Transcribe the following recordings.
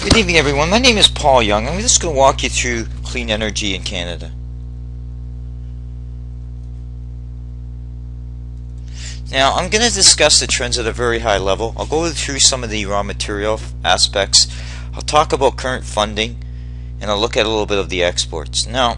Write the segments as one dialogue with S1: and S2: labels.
S1: Good evening, everyone. My name is Paul Young. I'm just going to walk you through clean energy in Canada. Now, I'm going to discuss the trends at a very high level. I'll go through some of the raw material aspects. I'll talk about current funding, and I'll look at a little bit of the exports. Now,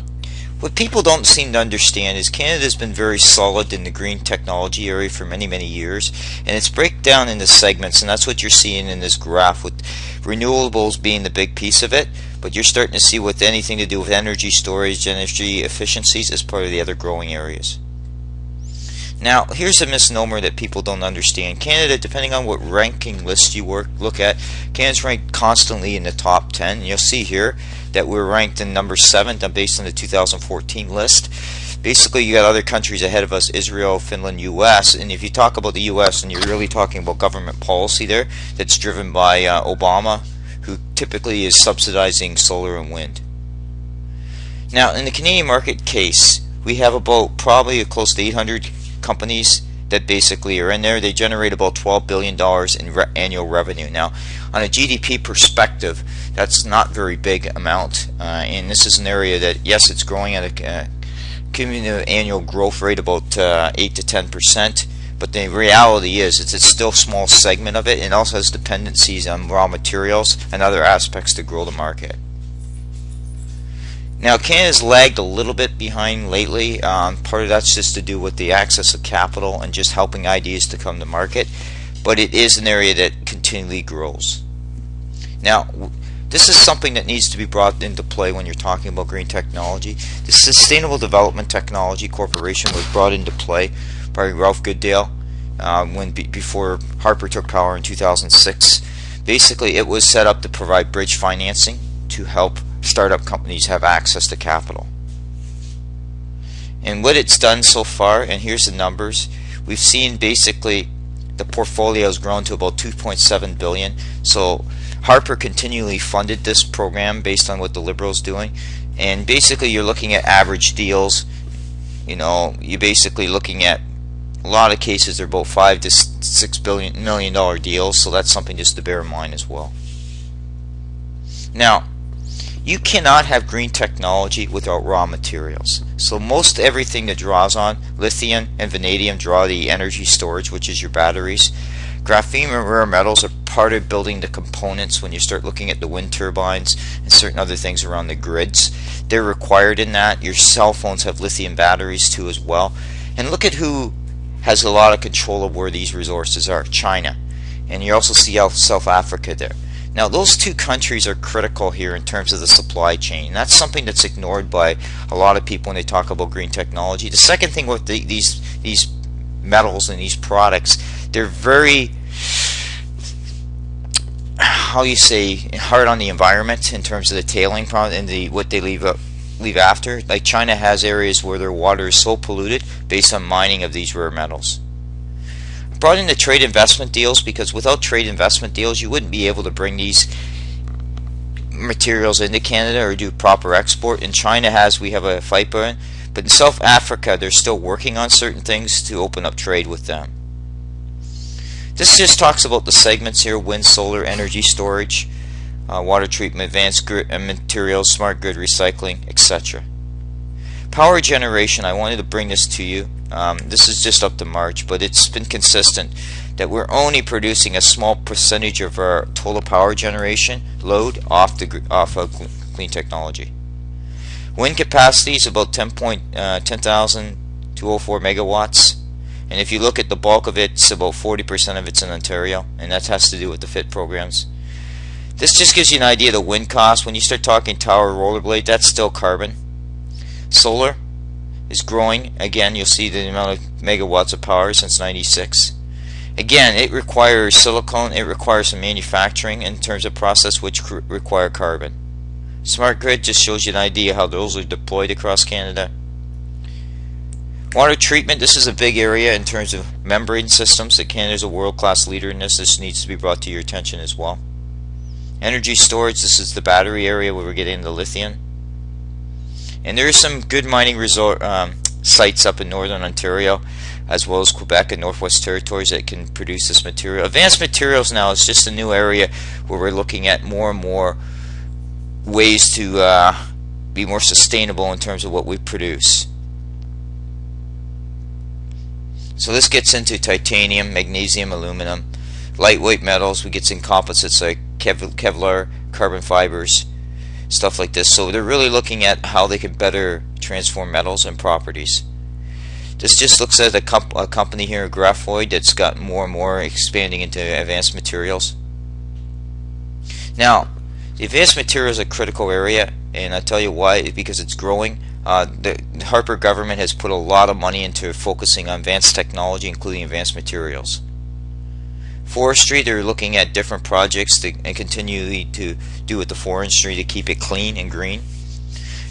S1: what people don't seem to understand is Canada has been very solid in the green technology area for many, many years, and it's breakdown into segments, and that's what you're seeing in this graph, with renewables being the big piece of it, but you're starting to see with anything to do with energy storage, energy efficiencies as part of the other growing areas. Now, here's a misnomer that people don't understand. Canada, depending on what ranking list you look at, Canada's ranked constantly in the top 10. You'll see here that we're ranked in number 7 based on the 2014 list. Basically, you got other countries ahead of us: Israel, Finland, US. And if you talk about the US, and you're really talking about government policy there that's driven by Obama, who typically is subsidizing solar and wind. Now, in the Canadian market case, we have about probably close to 800 companies that basically are in there. They generate about $12 billion in annual revenue. Now, on a GDP perspective, that's not a very big amount, and this is an area that, yes, it's growing at a cumulative annual growth rate about 8 to 10%, but the reality is it's still a small segment of it, and also has dependencies on raw materials and other aspects to grow the market. Now, Canada's lagged a little bit behind lately. Part of that's just to do with the access of capital and just helping ideas to come to market, but it is an area that continually grows. Now, this is something that needs to be brought into play when you're talking about green technology. The Sustainable Development Technology Corporation was brought into play by Ralph Goodale before Harper took power in 2006. Basically, it was set up to provide bridge financing to help startup companies have access to capital. And what it's done so far, and here's the numbers, we've seen basically the portfolio has grown to about $2.7 billion. So Harper continually funded this program based on what the Liberals doing, and basically you're looking at average deals. You're basically looking at a lot of cases they're about $5 to $6 million deals, so that's something just to bear in mind as well. Now, you cannot have green technology without raw materials. So most everything that draws on lithium and vanadium draw the energy storage, which is your batteries. Graphene and rare metals are part of building the components when you start looking at the wind turbines and certain other things around the grids. They're required in that. Your cell phones have lithium batteries too as well. And look at who has a lot of control of where these resources are: China. And you also see South Africa there. Now, those two countries are critical here in terms of the supply chain. And that's something that's ignored by a lot of people when they talk about green technology. The second thing with these metals and these products, they're very, hard on the environment in terms of the tailing problem and what they leave after. Like China has areas where their water is so polluted based on mining of these rare metals. Brought into trade investment deals because without trade investment deals you wouldn't be able to bring these materials into Canada or do proper export. In China we have a fight going, but in South Africa they're still working on certain things to open up trade with them. This just talks about the segments here: wind, solar, energy storage, water treatment, advanced materials, smart grid recycling, etc. Power generation, I wanted to bring this to you. This is just up to March, but it's been consistent that we're only producing a small percentage of our total power generation load off of clean technology. Wind capacity is about 10,204 megawatts, and if you look at the bulk of it, it's about 40% of it's in Ontario, and that has to do with the FIT programs. This just gives you an idea of the wind cost. When you start talking tower rollerblade, that's still carbon. Solar is growing. Again, you'll see the amount of megawatts of power since '96. Again, it requires silicone, it requires some manufacturing in terms of process which require carbon. Smart grid just shows you an idea how those are deployed across Canada. Water treatment, this is a big area in terms of membrane systems. That Canada is a world-class leader in this. This needs to be brought to your attention as well. Energy storage, this is the battery area where we're getting into lithium. And there is some good mining sites up in northern Ontario, as well as Quebec and Northwest Territories that can produce this material. Advanced materials now is just a new area where we're looking at more and more ways to be more sustainable in terms of what we produce. So this gets into titanium, magnesium, aluminum, lightweight metals. We get in composites like Kevlar, carbon fibers, stuff like this. So they're really looking at how they can better transform metals and properties. This just looks at a company here, Graphoid, that's got more and more expanding into advanced materials. Now, the advanced materials is a critical area, and I'll tell you why. Because it's growing. The Harper government has put a lot of money into focusing on advanced technology, including advanced materials. Forestry, they're looking at different projects and continually to do with the forestry to keep it clean and green.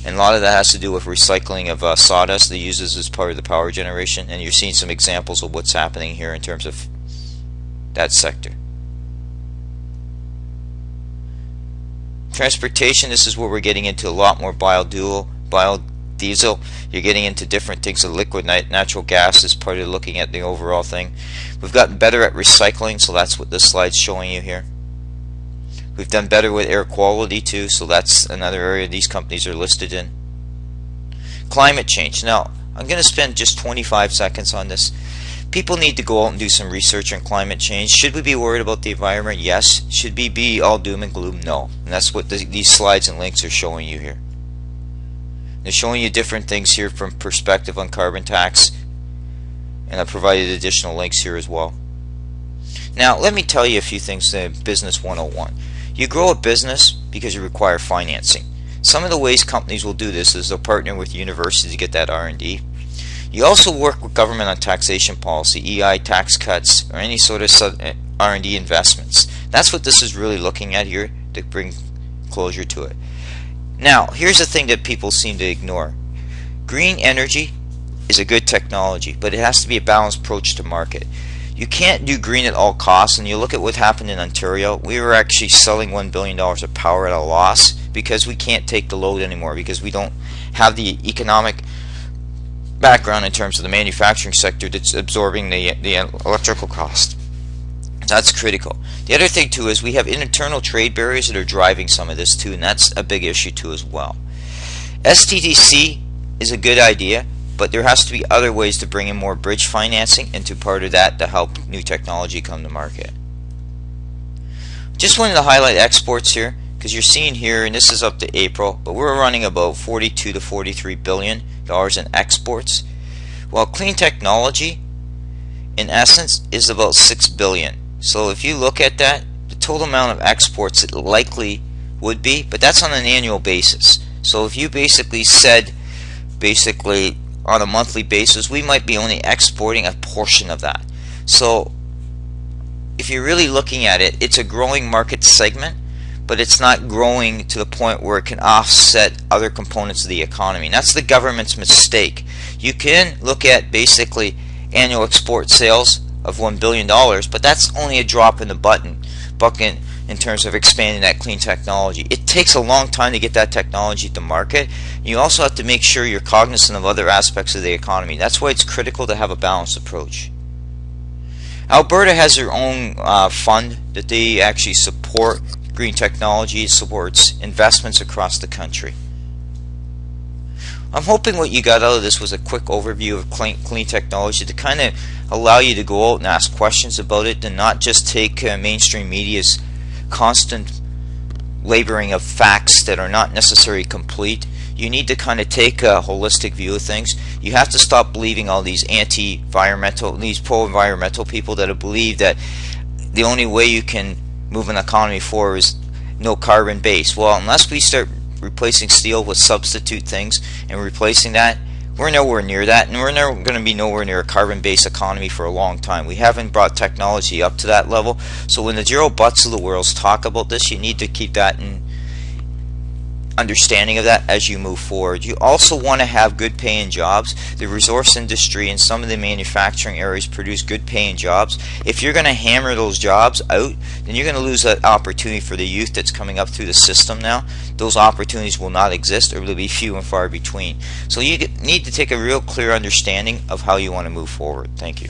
S1: And a lot of that has to do with recycling of sawdust that uses as part of the power generation. And you're seeing some examples of what's happening here in terms of that sector. Transportation, this is where we're getting into a lot more biodiesel. You're getting into different things. Of liquid natural gas is part of looking at the overall thing. We've gotten better at recycling, so that's what this slide's showing you here. We've done better with air quality too, so that's another area these companies are listed in. Climate change. Now, I'm going to spend just 25 seconds on this. People need to go out and do some research on climate change. Should we be worried about the environment? Yes. Should we be all doom and gloom? No. And that's what these slides and links are showing you here. They're showing you different things here from perspective on carbon tax, and I've provided additional links here as well. Now, let me tell you a few things in Business 101. You grow a business because you require financing. Some of the ways companies will do this is they'll partner with universities to get that R&D. You also work with government on taxation policy, EI tax cuts, or any sort of R&D investments. That's what this is really looking at here to bring closure to it. Now, here's the thing that people seem to ignore. Green energy is a good technology, but it has to be a balanced approach to market. You can't do green at all costs, and you look at what happened in Ontario. We were actually selling $1 billion of power at a loss because we can't take the load anymore, because we don't have the economic background in terms of the manufacturing sector that's absorbing the electrical cost. That's critical. The other thing too is we have internal trade barriers that are driving some of this too, and that's a big issue too as well. STTC is a good idea, but there has to be other ways to bring in more bridge financing into part of that to help new technology come to market. Just wanted to highlight exports here, because you're seeing here, and this is up to April, but we're running about $42 to $43 billion in exports, while clean technology in essence is about $6 billion. So if you look at that, the total amount of exports it likely would be, but that's on an annual basis. So if you basically said on a monthly basis, we might be only exporting a portion of that. So if you're really looking at it, it's a growing market segment, but it's not growing to the point where it can offset other components of the economy. And that's the government's mistake. You can look at basically annual export sales of $1 billion, but that's only a drop in the bucket in terms of expanding that clean technology. It takes a long time to get that technology to market. You also have to make sure you're cognizant of other aspects of the economy. That's why it's critical to have a balanced approach. Alberta has their own fund that they actually support green technology. It supports investments across the country. I'm hoping what you got out of this was a quick overview of clean technology to kind of allow you to go out and ask questions about it and not just take mainstream media's constant laboring of facts that are not necessarily complete. You need to kind of take a holistic view of things. You have to stop believing all these anti-environmental, these pro-environmental people that believe that the only way you can move an economy forward is no carbon base. Well, unless we start replacing steel with substitute things and replacing that, we're nowhere near that, and we're never going to be nowhere near a carbon-based economy for a long time. We haven't brought technology up to that level. So when the Zero Butts of the world talk about this, you need to keep that understanding of that as you move forward. You also want to have good paying jobs. The resource industry and some of the manufacturing areas produce good paying jobs. If you're going to hammer those jobs out, then you're going to lose that opportunity for the youth that's coming up through the system now. Those opportunities will not exist, or will be few and far between. So you need to take a real clear understanding of how you want to move forward. Thank you.